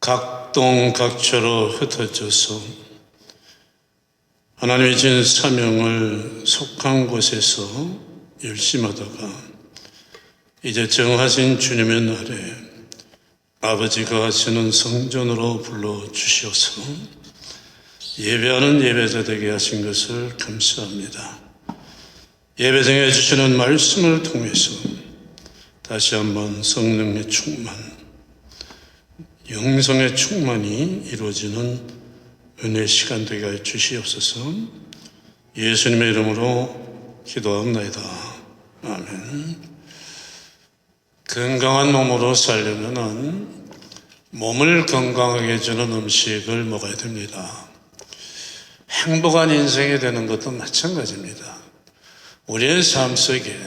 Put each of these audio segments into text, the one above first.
각동 각처로 흩어져서 하나님의 진 사명을 속한 곳에서 열심히 하다가 이제 정하신 주님의 날에 아버지가 하시는 성전으로 불러주셔서 예배하는 예배자 되게 하신 것을 감사합니다. 예배장에 주시는 말씀을 통해서 다시 한번 성령의 충만, 영성의 충만이 이루어지는 은혜 시간 되게 하여 주시옵소서. 예수님의 이름으로 기도합니다. 아멘. 건강한 몸으로 살려면 몸을 건강하게 해주는 음식을 먹어야 됩니다. 행복한 인생이 되는 것도 마찬가지입니다. 우리의 삶 속에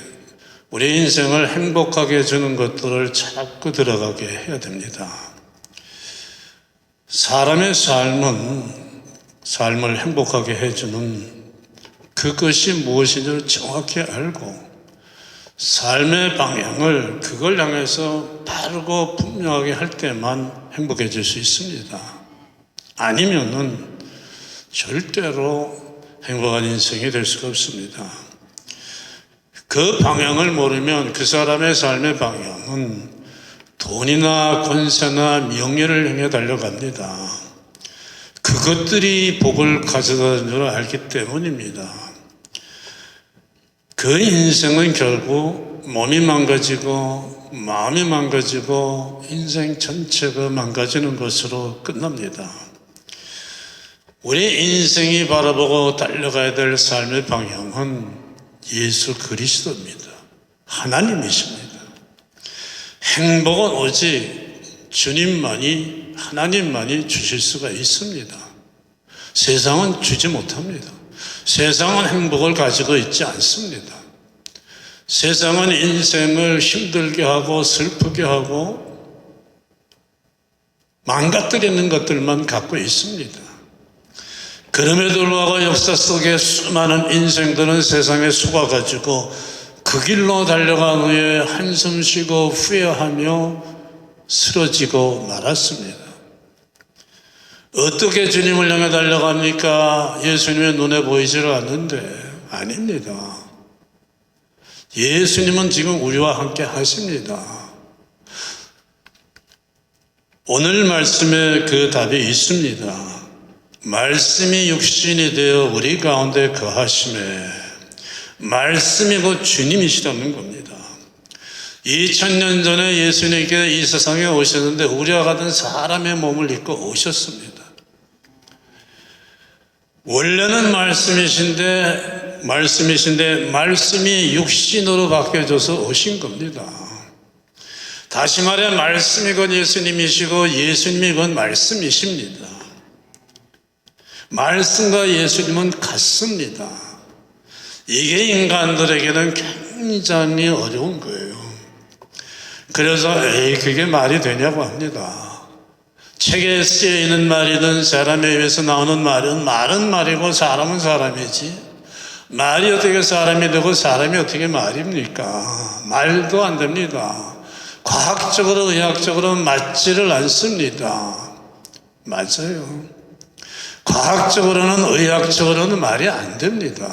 우리 인생을 행복하게 해주는 것들을 자꾸 들어가게 해야 됩니다. 사람의 삶을 행복하게 해주는 그것이 무엇인지를 정확히 알고 삶의 방향을 그걸 향해서 바르고 분명하게 할 때만 행복해질 수 있습니다. 아니면은 절대로 행복한 인생이 될 수가 없습니다. 그 방향을 모르면 그 사람의 삶의 방향은 돈이나 권세나 명예를 향해 달려갑니다. 그것들이 복을 가져다 주는 줄 알기 때문입니다. 그 인생은 결국 몸이 망가지고 마음이 망가지고 인생 전체가 망가지는 것으로 끝납니다. 우리 인생이 바라보고 달려가야 될 삶의 방향은 예수 그리스도입니다. 하나님이십니다. 행복은 오직 주님만이, 하나님만이 주실 수가 있습니다. 세상은 주지 못합니다. 세상은 행복을 가지고 있지 않습니다. 세상은 인생을 힘들게 하고 슬프게 하고 망가뜨리는 것들만 갖고 있습니다. 그럼에도 불구하고 역사 속에 수많은 인생들은 세상에 속아가지고 그 길로 달려간 후에 한숨 쉬고 후회하며 쓰러지고 말았습니다. 어떻게 주님을 향해 달려갑니까? 예수님의 눈에 보이지를 않는데 아닙니다. 예수님은 지금 우리와 함께 하십니다. 오늘 말씀에 그 답이 있습니다. 말씀이 육신이 되어 우리 가운데 거하심에 말씀이 곧 주님이시라는 겁니다. 2000년 전에 예수님께서 이 세상에 오셨는데 우리와 같은 사람의 몸을 입고 오셨습니다. 원래는 말씀이신데 말씀이 육신으로 바뀌어져서 오신 겁니다. 다시 말해 말씀이 곧 예수님이시고 예수님이 곧 말씀이십니다. 말씀과 예수님은 같습니다. 이게 인간들에게는 굉장히 어려운 거예요. 그래서 그게 말이 되냐고 합니다. 책에 쓰여있는 말이든 사람에 의해서 나오는 말은 말이고 사람은 사람이지 말이 어떻게 사람이 되고 사람이 어떻게 말입니까? 말도 안 됩니다. 과학적으로 의학적으로 맞지를 않습니다. 맞아요. 과학적으로는 의학적으로는 말이 안 됩니다.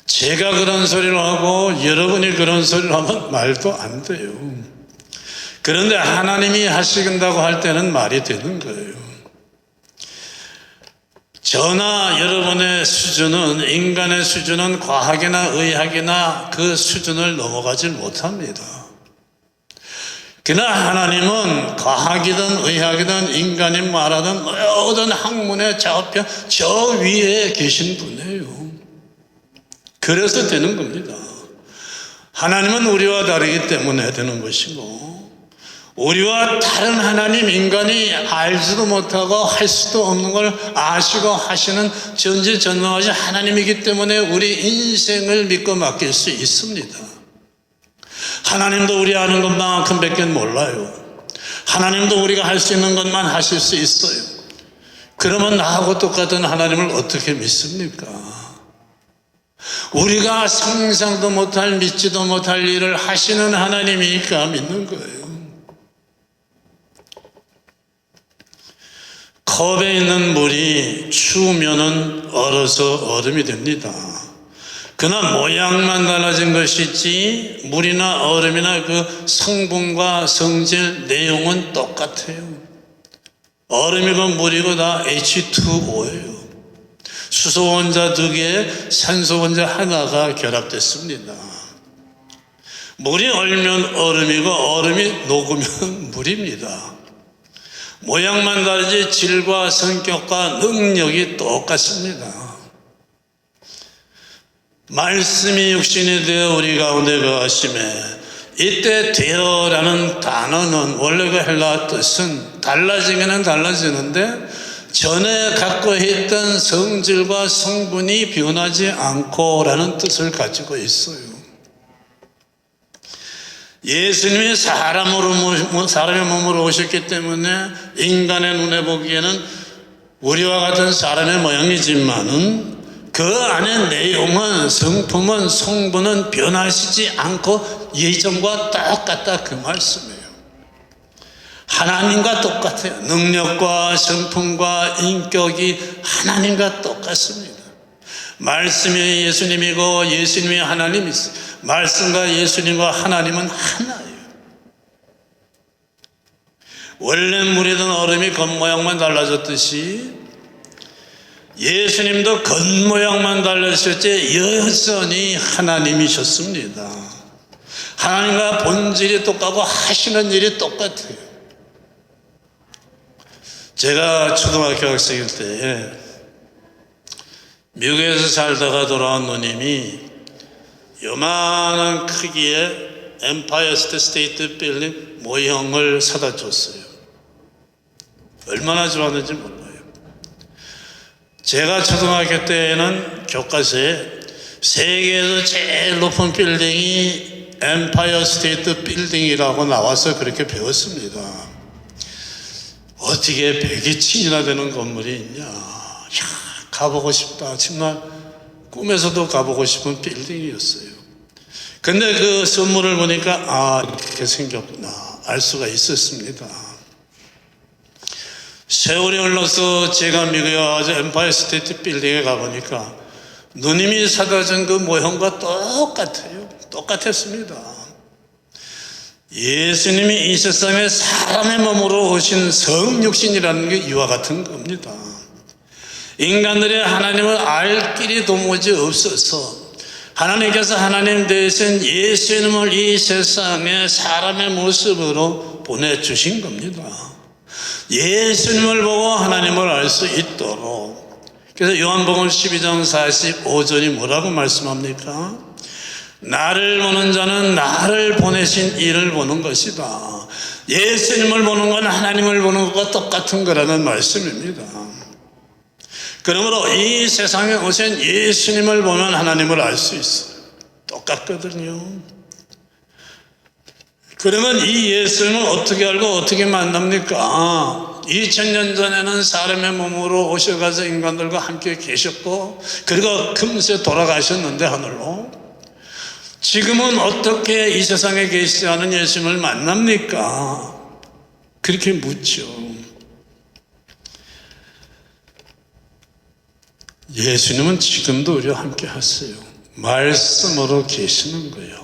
제가 그런 소리를 하고 여러분이 그런 소리를 하면 말도 안 돼요. 그런데 하나님이 하신다고 할 때는 말이 되는 거예요. 저나 여러분의 수준은, 인간의 수준은 과학이나 의학이나 그 수준을 넘어가지 못합니다. 그러나 하나님은 과학이든 의학이든 인간이 말하든 모든 학문의 좌우편 저 위에 계신 분이에요. 그래서 되는 겁니다. 하나님은 우리와 다르기 때문에 되는 것이고 우리와 다른 하나님 인간이 알지도 못하고 할 수도 없는 걸 아시고 하시는 전지전능하신 하나님이기 때문에 우리 인생을 믿고 맡길 수 있습니다. 하나님도 우리 아는 것만큼 밖에 몰라요. 하나님도 우리가 할 수 있는 것만 하실 수 있어요. 그러면 나하고 똑같은 하나님을 어떻게 믿습니까? 우리가 상상도 못할 믿지도 못할 일을 하시는 하나님이니까 믿는 거예요. 컵에 있는 물이 추우면은 얼어서 얼음이 됩니다. 그러나 모양만 달라진 것이지 물이나 얼음이나 그 성분과 성질, 내용은 똑같아요. 얼음이고 물이고 다 H2O예요. 수소 원자 2개, 산소 원자 하나가 결합됐습니다. 물이 얼면 얼음이고 얼음이 녹으면 물입니다. 모양만 다르지 질과 성격과 능력이 똑같습니다. 말씀이 육신이 되어 우리 가운데 거하심에 이때 되어라는 단어는 원래 그 헬라 뜻은 달라지기는 달라지는데 전에 갖고 있던 성질과 성분이 변하지 않고라는 뜻을 가지고 있어요. 예수님이 사람의 몸으로 오셨기 때문에 인간의 눈에 보기에는 우리와 같은 사람의 모양이지만은 그 안에 내용은, 성품은, 성분은 변하시지 않고 예전과 똑같다, 그 말씀이에요. 하나님과 똑같아요. 능력과 성품과 인격이 하나님과 똑같습니다. 말씀이 예수님이고 예수님이 하나님이세요. 말씀과 예수님과 하나님은 하나예요. 원래 물이든 얼음이 겉모양만 달라졌듯이 예수님도 겉모양만 달라졌지 여전히 하나님이셨습니다. 하나님과 본질이 똑같고 하시는 일이 똑같아요. 제가 초등학교 학생일 때 미국에서 살다가 돌아온 누님이 요만한 크기의 엠파이어 스테이트 빌딩 모형을 사다 줬어요. 얼마나 좋았는지 몰라요. 제가 초등학교 때에는 교과서에 세계에서 제일 높은 빌딩이 엠파이어 스테이트 빌딩이라고 나와서 그렇게 배웠습니다. 어떻게 102층이나 되는 건물이 있냐. 이야, 가보고 싶다. 정말 꿈에서도 가보고 싶은 빌딩이었어요. 근데 그 선물을 보니까 이렇게 생겼구나 알 수가 있었습니다. 세월이 흘러서 제가 미국에 와서 엠파이어 스테이트 빌딩에 가보니까 누님이 사다 준 그 모형과 똑같아요. 똑같았습니다. 예수님이 이 세상에 사람의 몸으로 오신 성육신이라는 게 이와 같은 겁니다. 인간들이 하나님을 알 길이 도무지 없어서 하나님께서 하나님 대신 예수님을 이 세상에 사람의 모습으로 보내주신 겁니다. 예수님을 보고 하나님을 알 수 있도록. 그래서 요한복음 12장 45절이 뭐라고 말씀합니까? 나를 보는 자는 나를 보내신 이를 보는 것이다. 예수님을 보는 건 하나님을 보는 것과 똑같은 거라는 말씀입니다. 그러므로 이 세상에 오신 예수님을 보면 하나님을 알 수 있어요. 똑같거든요. 그러면 이 예수님을 어떻게 알고 어떻게 만납니까? 2000년 전에는 사람의 몸으로 오셔가서 인간들과 함께 계셨고 그리고 금세 돌아가셨는데 하늘로 지금은 어떻게 이 세상에 계시지 않은 예수님을 만납니까? 그렇게 묻죠. 예수님은 지금도 우리와 함께 하세요. 말씀으로 계시는 거예요.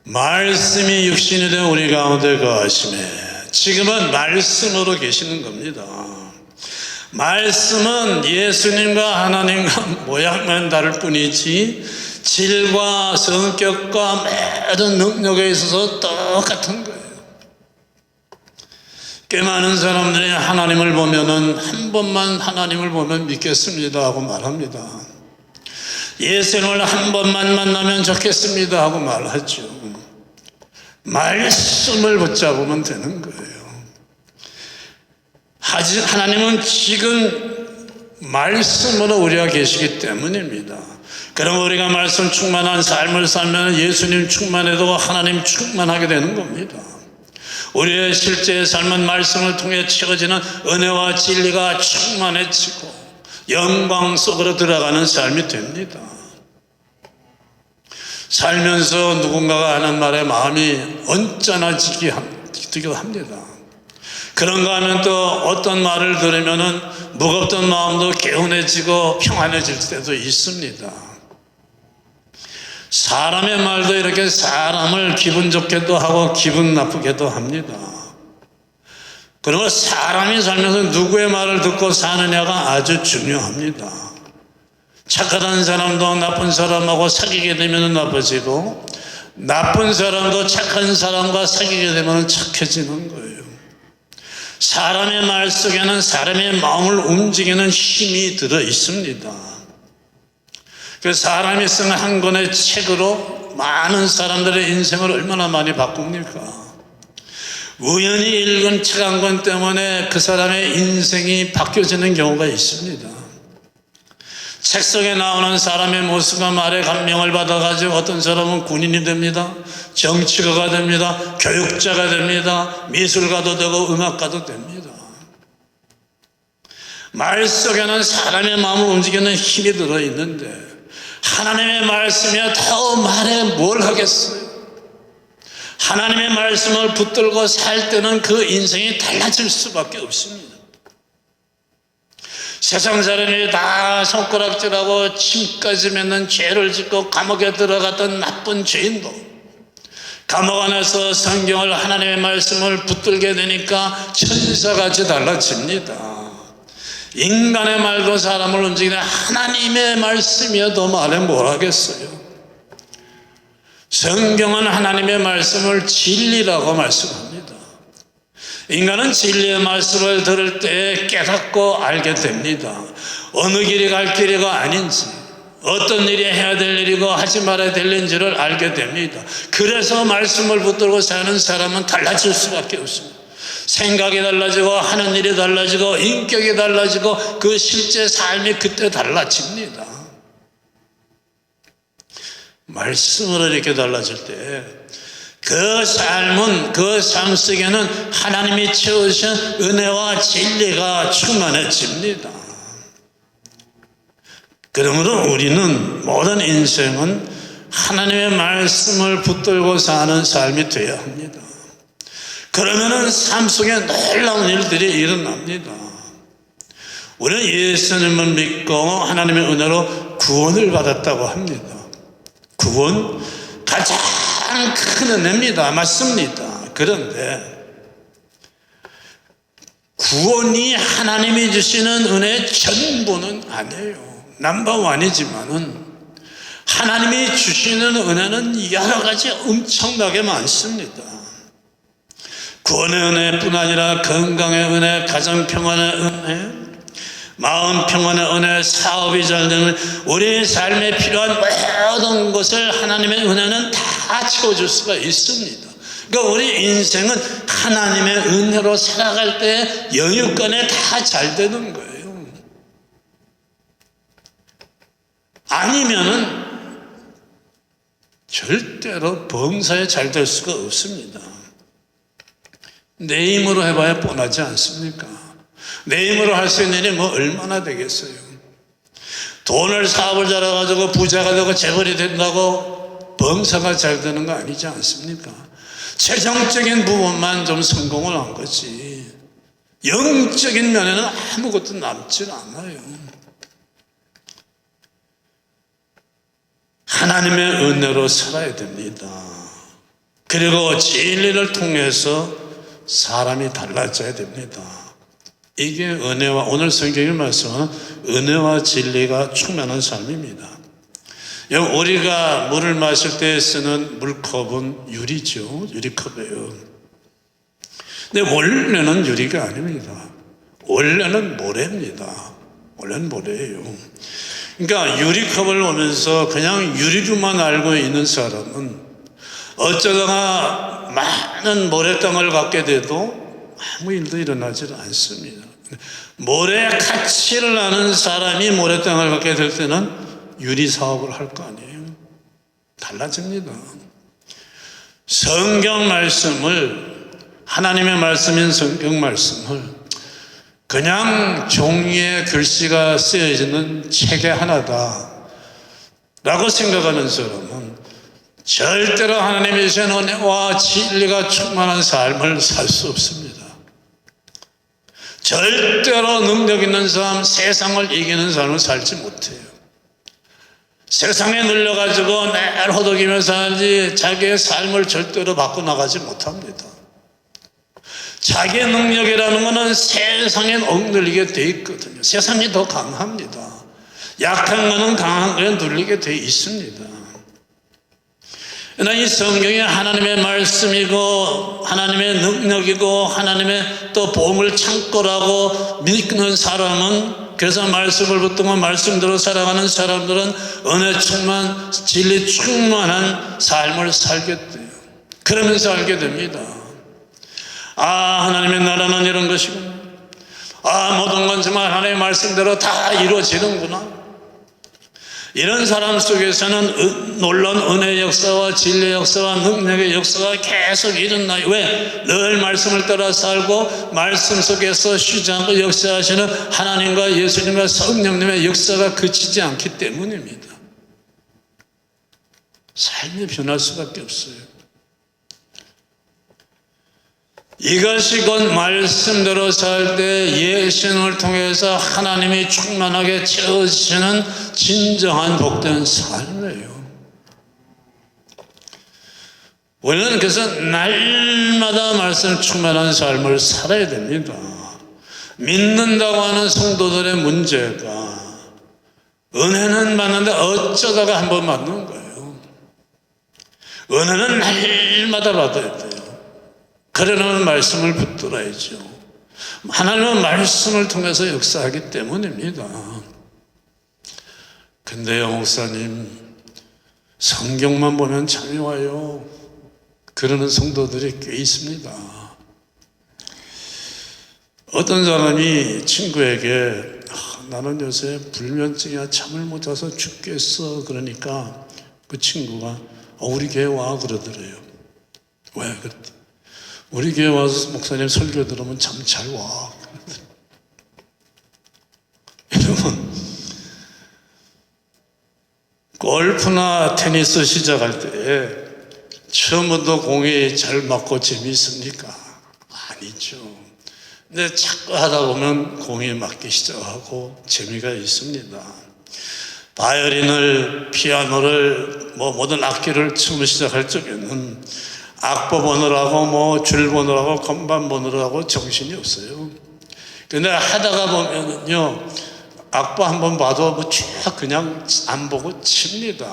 말씀이 육신이 된 우리 가운데 거하심에 지금은 말씀으로 계시는 겁니다. 말씀은 예수님과 하나님과 모양만 다를 뿐이지 질과 성격과 모든 능력에 있어서 똑같은 거예요. 꽤 많은 사람들이 하나님을 보면은 한 번만 하나님을 보면 믿겠습니다 하고 말합니다. 예수님을 한 번만 만나면 좋겠습니다 하고 말하죠. 말씀을 붙잡으면 되는 거예요. 하나님은 지금 말씀으로 우리가 계시기 때문입니다. 그럼 우리가 말씀 충만한 삶을 살면 예수님 충만해도 하나님 충만하게 되는 겁니다. 우리의 실제 삶은 말씀을 통해 채워지는 은혜와 진리가 충만해지고 영광 속으로 들어가는 삶이 됩니다. 살면서 누군가가 하는 말에 마음이 언짢아지기도 합니다. 그런가 하면 또 어떤 말을 들으면은 무겁던 마음도 개운해지고 평안해질 때도 있습니다. 사람의 말도 이렇게 사람을 기분 좋게도 하고 기분 나쁘게도 합니다. 그리고 사람이 살면서 누구의 말을 듣고 사느냐가 아주 중요합니다. 착한 사람도 나쁜 사람하고 사귀게 되면 나빠지고, 나쁜 사람도 착한 사람과 사귀게 되면 착해지는 거예요. 사람의 말 속에는 사람의 마음을 움직이는 힘이 들어 있습니다. 그 사람이 쓴 한 권의 책으로 많은 사람들의 인생을 얼마나 많이 바꿉니까? 우연히 읽은 책 한 권 때문에 그 사람의 인생이 바뀌어지는 경우가 있습니다. 책 속에 나오는 사람의 모습과 말에 감명을 받아가지고 어떤 사람은 군인이 됩니다. 정치가가 됩니다. 교육자가 됩니다. 미술가도 되고 음악가도 됩니다. 말 속에는 사람의 마음을 움직이는 힘이 들어있는데 하나님의 말씀이야 더 말에 뭘 하겠어요? 하나님의 말씀을 붙들고 살 때는 그 인생이 달라질 수밖에 없습니다. 세상 사람이 다 손가락질하고 침까지 맺는 죄를 짓고 감옥에 들어갔던 나쁜 죄인도 감옥 안에서 성경을 하나님의 말씀을 붙들게 되니까 천사같이 달라집니다. 인간의 말도 사람을 움직이는 하나님의 말씀이어도 말에 뭘 하겠어요? 성경은 하나님의 말씀을 진리라고 말씀합니다. 인간은 진리의 말씀을 들을 때 깨닫고 알게 됩니다. 어느 길이 갈 길이가 아닌지, 어떤 일이 해야 될 일이고 하지 말아야 될 일인지를 알게 됩니다. 그래서 말씀을 붙들고 사는 사람은 달라질 수밖에 없습니다. 생각이 달라지고 하는 일이 달라지고 인격이 달라지고 그 실제 삶이 그때 달라집니다. 말씀으로 이렇게 달라질 때 그 삶은, 그 삶 속에는 하나님이 채우신 은혜와 진리가 충만해집니다. 그러므로 우리는 모든 인생은 하나님의 말씀을 붙들고 사는 삶이 되어야 합니다. 그러면은 삶 속에 놀라운 일들이 일어납니다. 우리는 예수님을 믿고 하나님의 은혜로 구원을 받았다고 합니다. 구원 가장 큰 은혜입니다. 맞습니다. 그런데 구원이 하나님이 주시는 은혜의 전부는 아니에요. 넘버원이지만은 하나님이 주시는 은혜는 여러 가지 엄청나게 많습니다. 구원의 은혜뿐 아니라 건강의 은혜, 가정 평안의 은혜, 마음 평안의 은혜, 사업이 잘 되는 우리 삶에 필요한 모든 것을 하나님의 은혜는 다 채워줄 수가 있습니다. 그러니까 우리 인생은 하나님의 은혜로 살아갈 때 영유권에 다 잘 되는 거예요. 아니면은 절대로 범사에 잘 될 수가 없습니다. 내 힘으로 해봐야 뻔하지 않습니까? 내 힘으로 할 수 있는 일이 뭐 얼마나 되겠어요? 돈을 사업을 잘해가지고 부자가 되고 재벌이 된다고 범사가 잘 되는 거 아니지 않습니까? 재정적인 부분만 좀 성공을 한 거지 영적인 면에는 아무것도 남질 않아요. 하나님의 은혜로 살아야 됩니다. 그리고 진리를 통해서 사람이 달라져야 됩니다. 이게 은혜와, 오늘 성경이 말씀하는 은혜와 진리가 충만한 삶입니다. 우리가 물을 마실 때 쓰는 물컵은 유리죠. 유리컵이에요. 근데 원래는 유리가 아닙니다. 원래는 모래입니다. 원래는 모래예요. 그러니까 유리컵을 보면서 그냥 유리로만 알고 있는 사람은 어쩌다가 많은 모래땅을 갖게 돼도 아무 일도 일어나지 않습니다. 모래의 가치를 아는 사람이 모래땅을 갖게 될 때는 유리 사업을 할 거 아니에요. 달라집니다. 성경 말씀을, 하나님의 말씀인 성경 말씀을 그냥 종이에 글씨가 쓰여지는 책의 하나다 라고 생각하는 사람은 절대로 하나님의 주신 은혜와 진리가 충만한 삶을 살 수 없습니다. 절대로 능력 있는 사람, 세상을 이기는 삶을 살지 못해요. 세상에 눌려가지고 매일 호덕이며 살지 자기의 삶을 절대로 바꿔나가지 못합니다. 자기의 능력이라는 것은 세상에 억눌리게 돼 있거든요. 세상이 더 강합니다. 약한 것은 강한 것에 눌리게 돼 있습니다. 그러나 이 성경이 하나님의 말씀이고 하나님의 능력이고 하나님의 또 보물 창고라고 믿는 사람은, 그래서 말씀을 붙들고 말씀대로 살아가는 사람들은 은혜 충만, 진리 충만한 삶을 살게 돼요. 그러면서 알게 됩니다. 아, 하나님의 나라는 이런 것이구나. 아, 모든 건 정말 하나님의 말씀대로 다 이루어지는구나. 이런 사람 속에서는 놀라운 은혜의 역사와 진리의 역사와 능력의 역사가 계속 일어나요. 왜? 늘 말씀을 따라 살고 말씀 속에서 쉬지 않고 역사하시는 하나님과 예수님과 성령님의 역사가 그치지 않기 때문입니다. 삶이 변할 수밖에 없어요. 이것이 곧 말씀대로 살 때 예수님을 통해서 하나님이 충만하게 채워주시는 진정한 복된 삶이에요. 우리는 그래서 날마다 말씀 충만한 삶을 살아야 됩니다. 믿는다고 하는 성도들의 문제가 은혜는 받는데 어쩌다가 한 번 받는 거예요. 은혜는 날마다 받아야 돼요. 그러려면 말씀을 붙들어야죠. 하나님은 말씀을 통해서 역사하기 때문입니다. 근데요, 목사님, 성경만 보면 잠이 와요. 그러는 성도들이 꽤 있습니다. 어떤 사람이 친구에게 나는 요새 불면증이야, 잠을 못 자서 죽겠어. 그러니까 그 친구가 우리 교회 와 그러더래요. 왜 그랬더니 우리 교회 와서 목사님 설교 들으면 참 잘 와. 여러분, 골프나 테니스 시작할 때 처음부터 공이 잘 맞고 재미있습니까? 아니죠. 근데 자꾸 하다 보면 공이 맞기 시작하고 재미가 있습니다. 바이올린을, 피아노를, 모든 악기를 처음 시작할 적에는 악보 보느라고 줄 보느라고 건반 보느라고 정신이 없어요. 근데 하다가 보면은요, 악보 한번 봐도 쭉 그냥 안 보고 칩니다.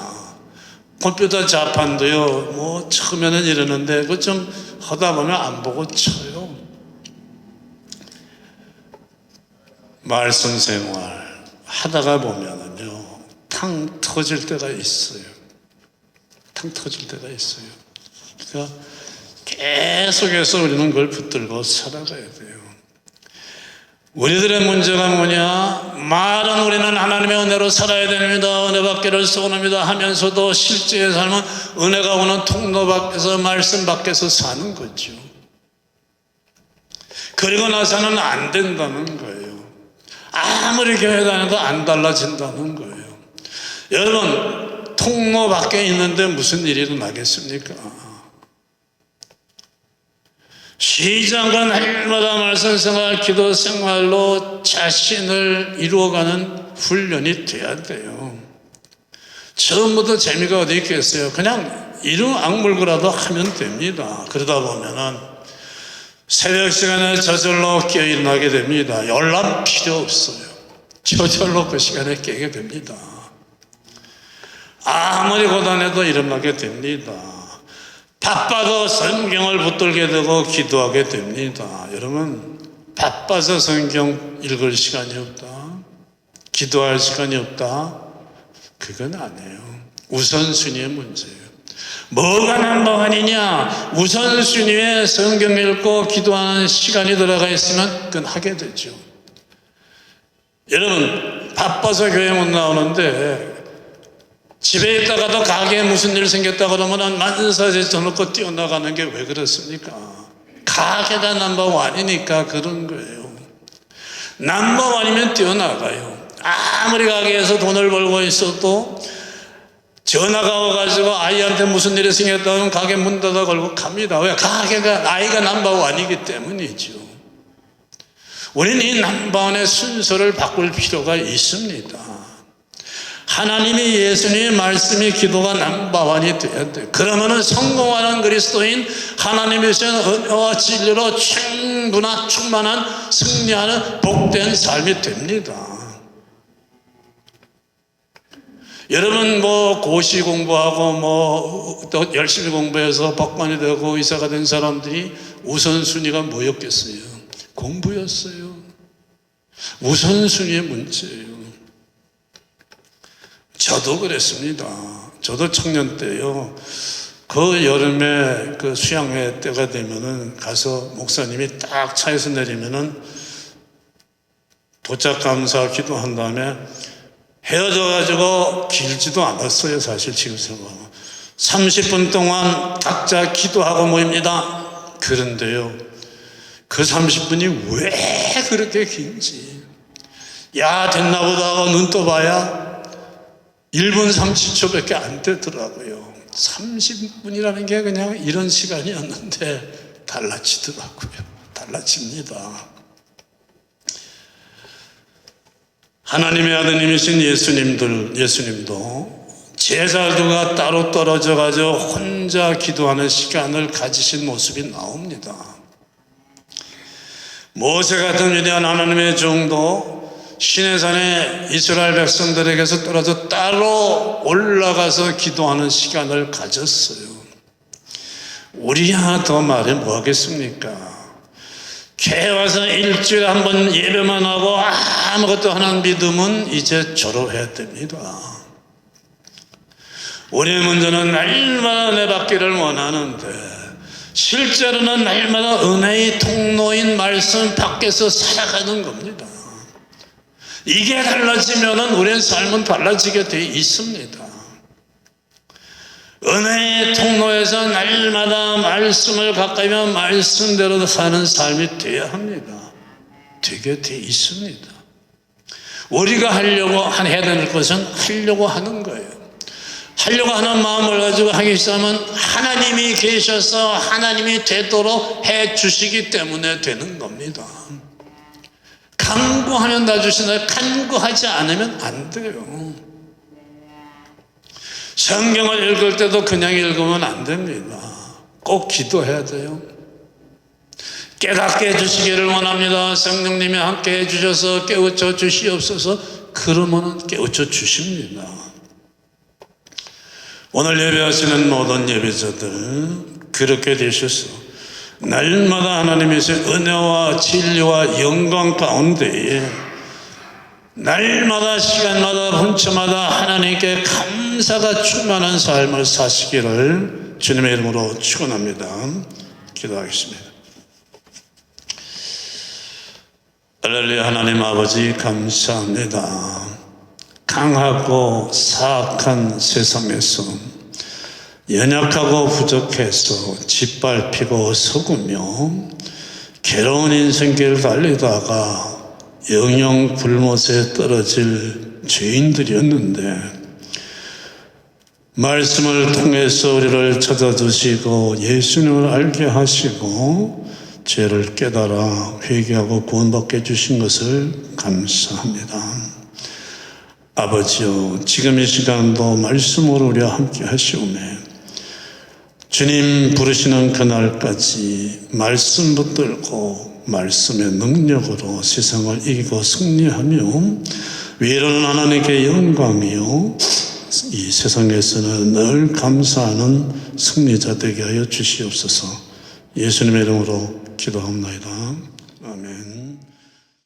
컴퓨터 자판도요, 처음에는 이러는데 그거 좀 하다 보면 안 보고 쳐요. 말씀 생활 하다가 보면은요, 탕 터질 때가 있어요. 탕 터질 때가 있어요. 그러니까 계속해서 우리는 그걸 붙들고 살아가야 돼요. 우리들의 문제가 뭐냐? 말은 우리는 하나님의 은혜로 살아야 됩니다. 은혜 받기를 소원합니다 하면서도 실제의 삶은 은혜가 오는 통로 밖에서 말씀 밖에서 사는 거죠. 그리고 나서는 안 된다는 거예요. 아무리 교회 다녀도 안 달라진다는 거예요. 여러분, 통로 밖에 있는데 무슨 일이 일어나겠습니까? 시작은 날마다 말씀 생활, 기도 생활로 자신을 이루어가는 훈련이 돼야 돼요. 처음부터 재미가 어디 있겠어요? 그냥 이루 악물고라도 하면 됩니다. 그러다 보면은 새벽 시간에 저절로 깨어 일어나게 됩니다. 열람 필요 없어요. 저절로 그 시간에 깨게 됩니다. 아무리 고단해도 일어나게 됩니다. 바빠도 성경을 붙들게 되고 기도하게 됩니다. 여러분, 바빠서 성경 읽을 시간이 없다, 기도할 시간이 없다, 그건 아니에요. 우선순위의 문제예요. 뭐가 넘버원이냐? 우선순위에 성경 읽고 기도하는 시간이 들어가 있으면 그건 하게 되죠. 여러분, 바빠서 교회 못 나오는데 집에 있다가도 가게에 무슨 일 생겼다 그러면 만사제 쳐놓고 뛰어나가는 게 왜 그렇습니까? 가게가 넘버원이니까 그런 거예요. 넘버원이면 뛰어나가요. 아무리 가게에서 돈을 벌고 있어도 전화가 와가지고 아이한테 무슨 일이 생겼다면 가게 문 닫아 걸고 갑니다. 왜? 가게가, 아이가 넘버원이기 때문이죠. 우리는 이 남바원의 순서를 바꿀 필요가 있습니다. 하나님이 예수님의 말씀이 기도가 남바원이 되어야 돼요. 그러면은 성공하는 그리스도인, 하나님의 은혜와 진리로 충만한 승리하는 복된 삶이 됩니다. 여러분 고시 공부하고 또 열심히 공부해서 법관이 되고 의사가 된 사람들이 우선순위가 뭐였겠어요? 공부였어요. 우선순위의 문제예요. 저도 그랬습니다. 저도 청년 때요. 그 여름에 그 수양회 때가 되면은 가서 목사님이 딱 차에서 내리면은 도착 감사 기도한 다음에 헤어져가지고 길지도 않았어요. 사실 지금 생각하면 30분 동안 각자 기도하고 모입니다. 그런데요, 그 30분이 왜 그렇게 긴지, 야 됐나 보다 하고 눈 떠봐야 1분 30초밖에 안 되더라고요. 30분이라는 게 그냥 이런 시간이었는데 달라지더라고요. 달라집니다. 하나님의 아드님이신 예수님도 제자들과 따로 떨어져 가지고 혼자 기도하는 시간을 가지신 모습이 나옵니다. 모세 같은 위대한 하나님의 종도 시내산에 이스라엘 백성들에게서 떨어져 따로 올라가서 기도하는 시간을 가졌어요. 우리야 더 말해 뭐하겠습니까? 교회 와서 일주일에 한 번 예배만 하고 아무것도 하는 믿음은 이제 졸업해야 됩니다. 우리의 문제는 날마다 은혜 받기를 원하는데 실제로는 날마다 은혜의 통로인 말씀 밖에서 살아가는 겁니다. 이게 달라지면 우리의 삶은 달라지게 되어 있습니다. 은혜의 통로에서 날마다 말씀을 가까이면 말씀대로 사는 삶이 되어야 합니다. 되게 되어 있습니다. 우리가 해야 되는 것은 하려고 하는 거예요. 하려고 하는 마음을 가지고 하기 시작하면 하나님이 계셔서 하나님이 되도록 해 주시기 때문에 되는 겁니다. 간구하면 다 주시나요? 간구하지 않으면 안 돼요. 성경을 읽을 때도 그냥 읽으면 안 됩니다. 꼭 기도해야 돼요. 깨닫게 해주시기를 원합니다. 성령님이 함께 해주셔서 깨우쳐 주시옵소서. 그러면 깨우쳐 주십니다. 오늘 예배하시는 모든 예배자들 그렇게 되셔서 날마다 하나님의 은혜와 진리와 영광 가운데에 날마다 시간마다 분초마다 하나님께 감사가 충만한 삶을 사시기를 주님의 이름으로 축원합니다. 기도하겠습니다. 할렐루야. 하나님 아버지 감사합니다. 강하고 사악한 세상에서 연약하고 부족해서 짓밟히고 속으며 괴로운 인생길을 달리다가 영영 불못에 떨어질 죄인들이었는데 말씀을 통해서 우리를 찾아주시고 예수님을 알게 하시고 죄를 깨달아 회개하고 구원받게 해주신 것을 감사합니다. 아버지여, 지금 이 시간도 말씀으로 우리와 함께 하시오매 주님 부르시는 그날까지 말씀 붙들고 말씀의 능력으로 세상을 이기고 승리하며 위로는 하나님께 영광이요 이 세상에서는 늘 감사하는 승리자 되게 하여 주시옵소서. 예수님의 이름으로 기도합니다. 아멘.